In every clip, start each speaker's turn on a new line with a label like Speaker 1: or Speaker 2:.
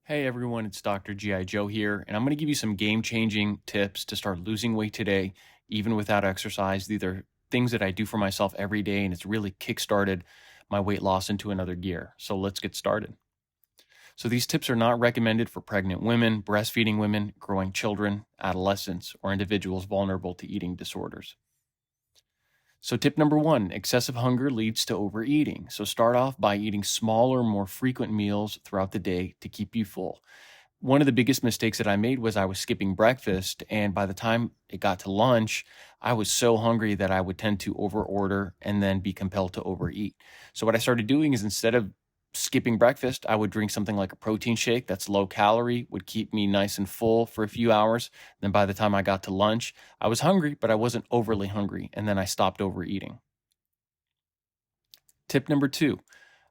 Speaker 1: Hey everyone, it's Dr. G.I. Joe here, and I'm going to give you some game changing tips to start losing weight today, even without exercise. These are things that I do for myself every day, and it's really kickstarted my weight loss into another gear. So let's get started. So, these tips are not recommended for pregnant women, breastfeeding women, growing children, adolescents, or individuals vulnerable to eating disorders. So, tip number one, excessive hunger leads to overeating. So, start off by eating smaller, more frequent meals throughout the day to keep you full. One of the biggest mistakes that I made was I was skipping breakfast. And by the time it got to lunch, I was so hungry that I would tend to overorder and then be compelled to overeat. So, what I started doing is instead of skipping breakfast, I would drink something like a protein shake that's low calorie, would keep me nice and full for a few hours. Then by the time I got to lunch, I was hungry, but I wasn't overly hungry. And then I stopped overeating. Tip number two,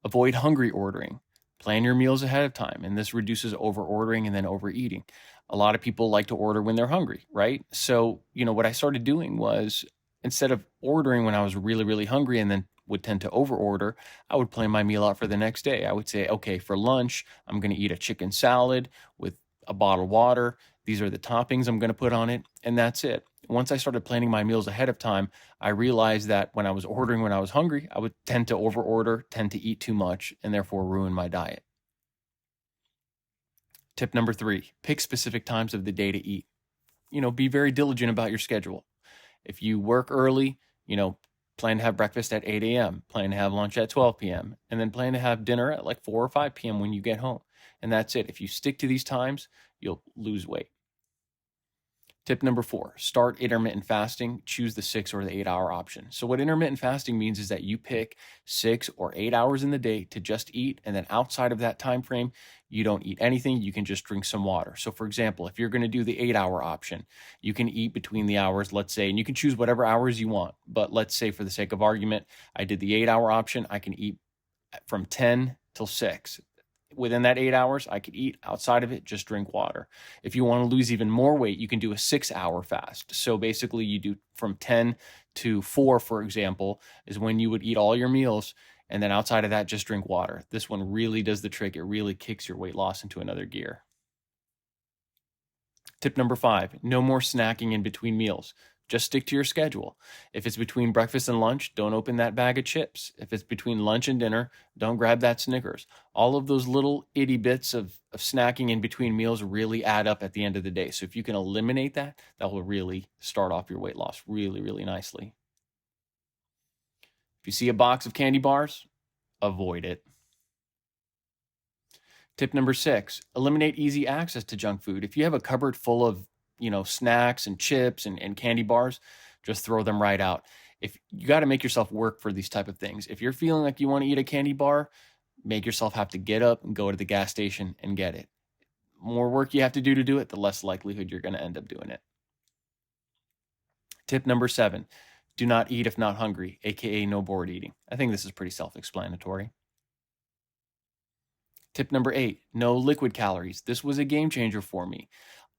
Speaker 1: avoid hungry ordering. Plan your meals ahead of time, and this reduces over ordering and then overeating. A lot of people like to order when they're hungry, right? So, what I started doing was instead of ordering when I was really, really hungry and then would tend to over order, I would plan my meal out for the next day. I would say, okay, for lunch, I'm going to eat a chicken salad with a bottle of water. These are the toppings I'm going to put on it, and that's it. Once I started planning my meals ahead of time, I realized that when I was ordering when I was hungry, I would tend to overorder, tend to eat too much, and therefore ruin my diet. Tip number three, pick specific times of the day to eat. Be very diligent about your schedule. If you work early, plan to have breakfast at 8 a.m., plan to have lunch at 12 p.m., and then plan to have dinner at like 4 or 5 p.m. when you get home. And that's it. If you stick to these times, you'll lose weight. Tip number four, start intermittent fasting. Choose the 6 or the 8 hour option. So, what intermittent fasting means is that you pick 6 or 8 hours in the day to just eat. And then outside of that time frame, you don't eat anything. You can just drink some water. So, for example, if you're going to do the 8 hour option, you can eat between the hours, let's say, and you can choose whatever hours you want. But let's say, for the sake of argument, I did the 8 hour option. I can eat from 10 till 6. Within that 8 hours, I could eat. Outside of it, just drink water. If you want to lose even more weight, you can do a 6 hour fast. So basically, you do from 10 to 4, for example, is when you would eat all your meals. And then outside of that, just drink water. This one really does the trick. It really kicks your weight loss into another gear. Tip number five, no more snacking in between meals. Just stick to your schedule. If it's between breakfast and lunch, don't open that bag of chips. If it's between lunch and dinner, don't grab that Snickers. All of those little itty bits of snacking in between meals really add up at the end of the day. So if you can eliminate that, that will really start off your weight loss really, really nicely. If you see a box of candy bars, avoid it. Tip number six, eliminate easy access to junk food. If you have a cupboard full of, snacks and chips and candy bars, just throw them right out. If you got to make yourself work for these type of things. If you're feeling like you want to eat a candy bar, make yourself have to get up and go to the gas station and get it. More work you have to do it, the less likelihood you're going to end up doing it. Tip number seven, do not eat if not hungry, aka no bored eating. I think this is pretty self-explanatory. Tip number eight, no liquid calories. This was a game changer for me.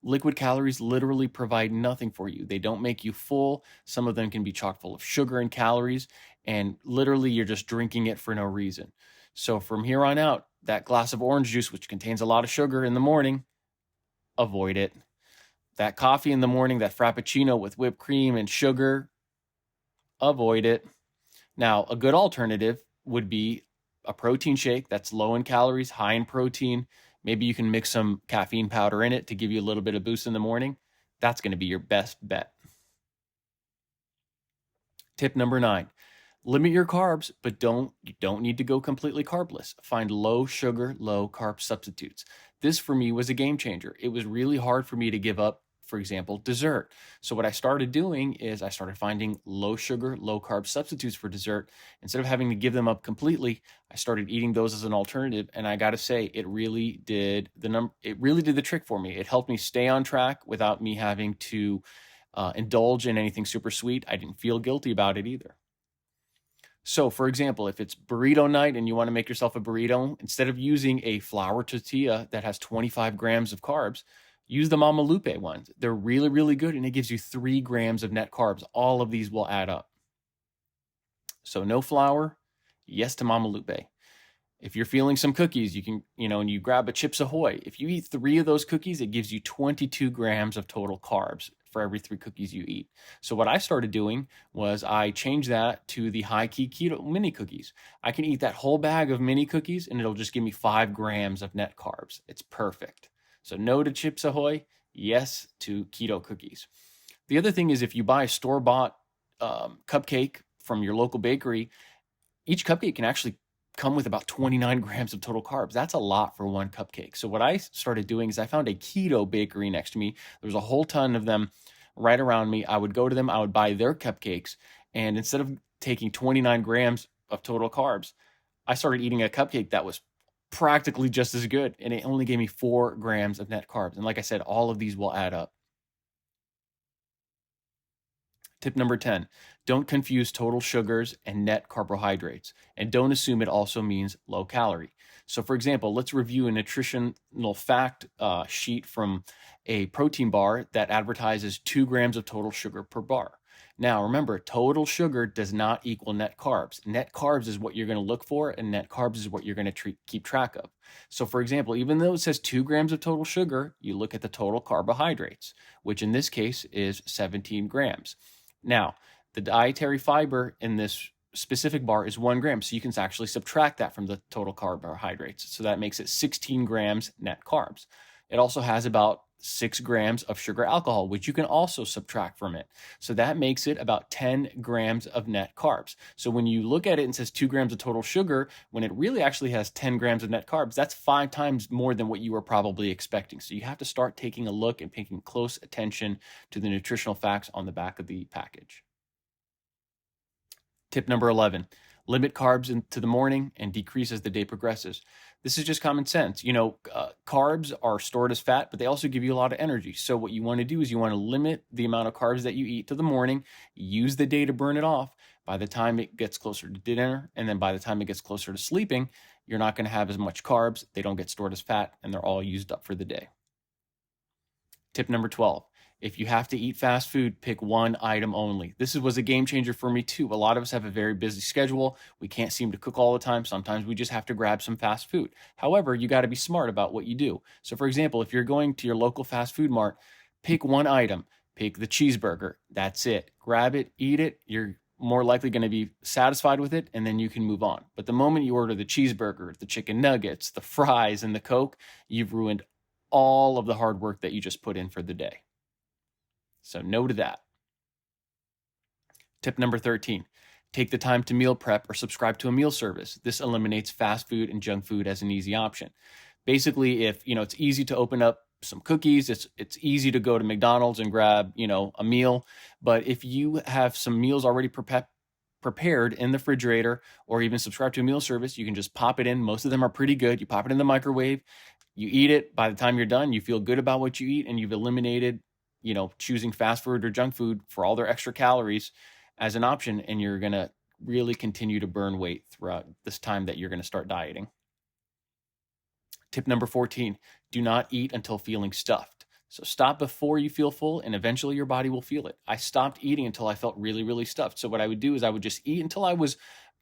Speaker 1: Liquid calories literally provide nothing for you. They don't make you full. Some of them can be chock full of sugar and calories, and literally you're just drinking it for no reason. So from here on out, that glass of orange juice, which contains a lot of sugar in the morning, avoid it. That coffee in the morning, that frappuccino with whipped cream and sugar, avoid it. Now, a good alternative would be a protein shake that's low in calories, high in protein. Maybe you can mix some caffeine powder in it to give you a little bit of boost in the morning. That's going to be your best bet. Tip number nine, limit your carbs, but you don't need to go completely carbless. Find low sugar, low carb substitutes. This for me was a game changer. It was really hard for me to give up, for example, dessert. So what I started doing is I started finding low sugar, low carb substitutes for dessert. Instead of having to give them up completely, I started eating those as an alternative. And I got to say, it really did the trick for me. It helped me stay on track without me having to indulge in anything super sweet. I didn't feel guilty about it either. So, for example, if it's burrito night and you want to make yourself a burrito, instead of using a flour tortilla that has 25 grams of carbs, use the Mama Lupe ones. They're really, really good, and it gives you 3 grams of net carbs. All of these will add up. So no flour, yes to Mama Lupe. If you're feeling some cookies, you can, and you grab a Chips Ahoy. If you eat 3 of those cookies, it gives you 22 grams of total carbs for every 3 cookies you eat. So what I started doing was I changed that to the high key keto mini cookies. I can eat that whole bag of mini cookies and it'll just give me 5 grams of net carbs. It's perfect. So no to Chips Ahoy, yes to keto cookies. The other thing is if you buy a store-bought cupcake from your local bakery, each cupcake can actually come with about 29 grams of total carbs. That's a lot for one cupcake. So what I started doing is I found a keto bakery next to me. There was a whole ton of them right around me. I would go to them, I would buy their cupcakes, and instead of taking 29 grams of total carbs, I started eating a cupcake that was practically just as good, and it only gave me 4 grams of net carbs. And like I said, all of these will add up. Tip number 10, don't confuse total sugars and net carbohydrates, and don't assume it also means low calorie. So for example, let's review a nutritional fact sheet from a protein bar that advertises 2 grams of total sugar per bar. Now remember, total sugar does not equal net carbs. Net carbs is what you're going to look for, and net carbs is what you're going to keep track of. So for example, even though it says 2 grams of total sugar, you look at the total carbohydrates, which in this case is 17 grams. Now, the dietary fiber in this specific bar is 1 gram, so you can actually subtract that from the total carbohydrates. So that makes it 16 grams net carbs. It also has about 6 grams of sugar alcohol, which you can also subtract from it. So that makes it about 10 grams of net carbs. So when you look at it and it says 2 grams of total sugar, when it really actually has 10 grams of net carbs, that's 5 times more than what you were probably expecting. So you have to start taking a look and paying close attention to the nutritional facts on the back of the package. Tip number 11, limit carbs into the morning and decrease as the day progresses. This is just common sense. Carbs are stored as fat, but they also give you a lot of energy. So what you want to do is you want to limit the amount of carbs that you eat to the morning, use the day to burn it off. By the time it gets closer to dinner, and then by the time it gets closer to sleeping, you're not going to have as much carbs. They don't get stored as fat, and they're all used up for the day. Tip number 12. If you have to eat fast food, pick one item only. This was a game changer for me too. A lot of us have a very busy schedule. We can't seem to cook all the time. Sometimes we just have to grab some fast food. However, you got to be smart about what you do. So for example, if you're going to your local fast food mart, pick one item. Pick the cheeseburger. That's it. Grab it, eat it. You're more likely going to be satisfied with it, and then you can move on. But the moment you order the cheeseburger, the chicken nuggets, the fries, and the Coke, you've ruined all of the hard work that you just put in for the day. So no to that. Tip number 13, take the time to meal prep or subscribe to a meal service. This eliminates fast food and junk food as an easy option. Basically, if it's easy to open up some cookies, it's easy to go to McDonald's and grab a meal. But if you have some meals already prepared in the refrigerator, or even subscribe to a meal service, you can just pop it in. Most of them are pretty good. You pop it in the microwave, you eat it. By the time you're done, you feel good about what you eat, and you've eliminated choosing fast food or junk food for all their extra calories as an option, and you're going to really continue to burn weight throughout this time that you're going to start dieting. Tip number 14, do not eat until feeling stuffed. So stop before you feel full, and eventually your body will feel it. I stopped eating until I felt really, really stuffed. So what I would do is I would just eat until I was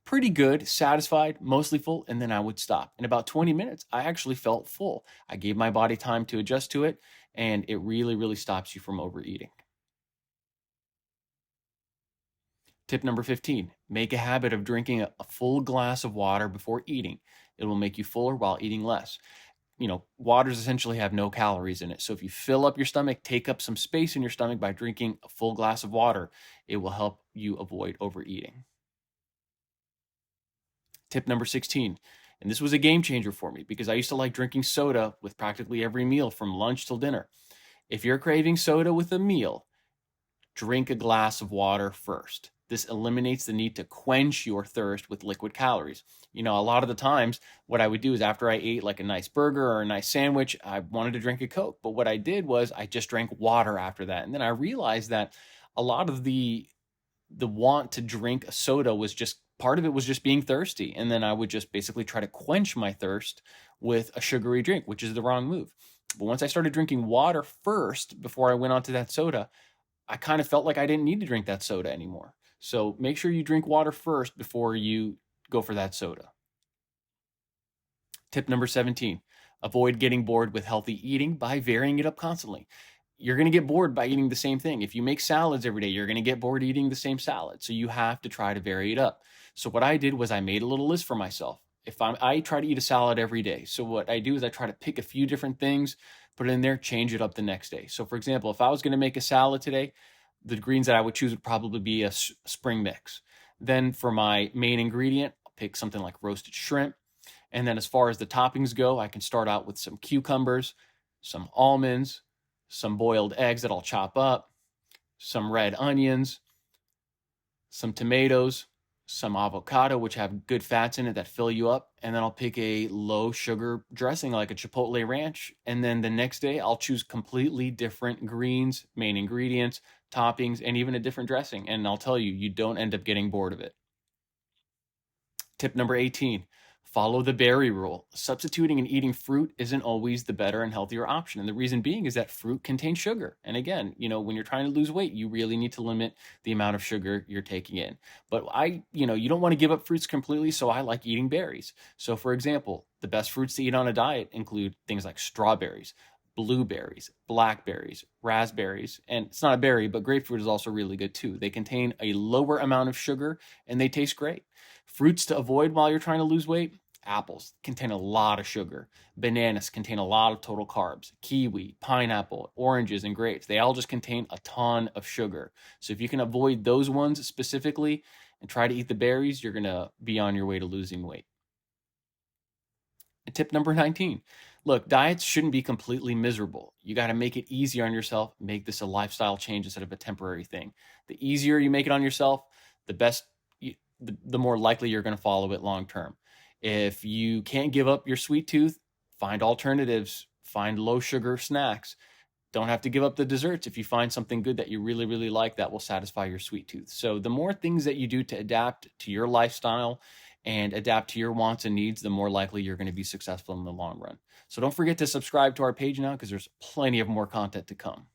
Speaker 1: pretty good, satisfied, mostly full, and then I would stop. In about 20 minutes, I actually felt full. I gave my body time to adjust to it, and it really, really stops you from overeating. Tip number 15, make a habit of drinking a full glass of water before eating. It will make you fuller while eating less. Waters essentially have no calories in it. So if you fill up your stomach, take up some space in your stomach by drinking a full glass of water, it will help you avoid overeating. Tip number 16, and this was a game changer for me because I used to like drinking soda with practically every meal from lunch till dinner. If you're craving soda with a meal, drink a glass of water first. This eliminates the need to quench your thirst with liquid calories. A lot of the times what I would do is after I ate like a nice burger or a nice sandwich, I wanted to drink a Coke. But what I did was I just drank water after that. And then I realized that a lot of the want to drink a soda was just part of it was just being thirsty. And then I would just basically try to quench my thirst with a sugary drink, which is the wrong move. But once I started drinking water first before I went on to that soda, I kind of felt like I didn't need to drink that soda anymore. So make sure you drink water first before you go for that soda. Tip number 17, avoid getting bored with healthy eating by varying it up constantly. You're going to get bored by eating the same thing. If you make salads every day, you're going to get bored eating the same salad. So you have to try to vary it up. So what I did was I made a little list for myself. If I try to eat a salad every day. So what I do is I try to pick a few different things, put it in there, change it up the next day. So for example, if I was going to make a salad today, the greens that I would choose would probably be a spring mix. Then for my main ingredient, I'll pick something like roasted shrimp. And then as far as the toppings go, I can start out with some cucumbers, some almonds, some boiled eggs that I'll chop up, some red onions, some tomatoes, some avocado, which have good fats in it that fill you up. And then I'll pick a low sugar dressing like a Chipotle ranch. And then the next day, I'll choose completely different greens, main ingredients, toppings, and even a different dressing. And I'll tell you, you don't end up getting bored of it. Tip number 18, follow the berry rule. Substituting and eating fruit isn't always the better and healthier option. And the reason being is that fruit contains sugar. And again, when you're trying to lose weight, you really need to limit the amount of sugar you're taking in. But you don't want to give up fruits completely, so I like eating berries. So for example, the best fruits to eat on a diet include things like strawberries, blueberries, blackberries, raspberries, and it's not a berry, but grapefruit is also really good too. They contain a lower amount of sugar and they taste great. Fruits to avoid while you're trying to lose weight: apples contain a lot of sugar. Bananas contain a lot of total carbs. Kiwi, pineapple, oranges, and grapes, they all just contain a ton of sugar. So if you can avoid those ones specifically and try to eat the berries, you're going to be on your way to losing weight. And tip number 19, look, diets shouldn't be completely miserable. You got to make it easier on yourself, make this a lifestyle change instead of a temporary thing. The easier you make it on yourself, the more likely you're going to follow it long term. If you can't give up your sweet tooth, find alternatives, find low sugar snacks. Don't have to give up the desserts if you find something good that you really, really like that will satisfy your sweet tooth. So the more things that you do to adapt to your lifestyle and adapt to your wants and needs, the more likely you're going to be successful in the long run. So don't forget to subscribe to our page now, because there's plenty of more content to come.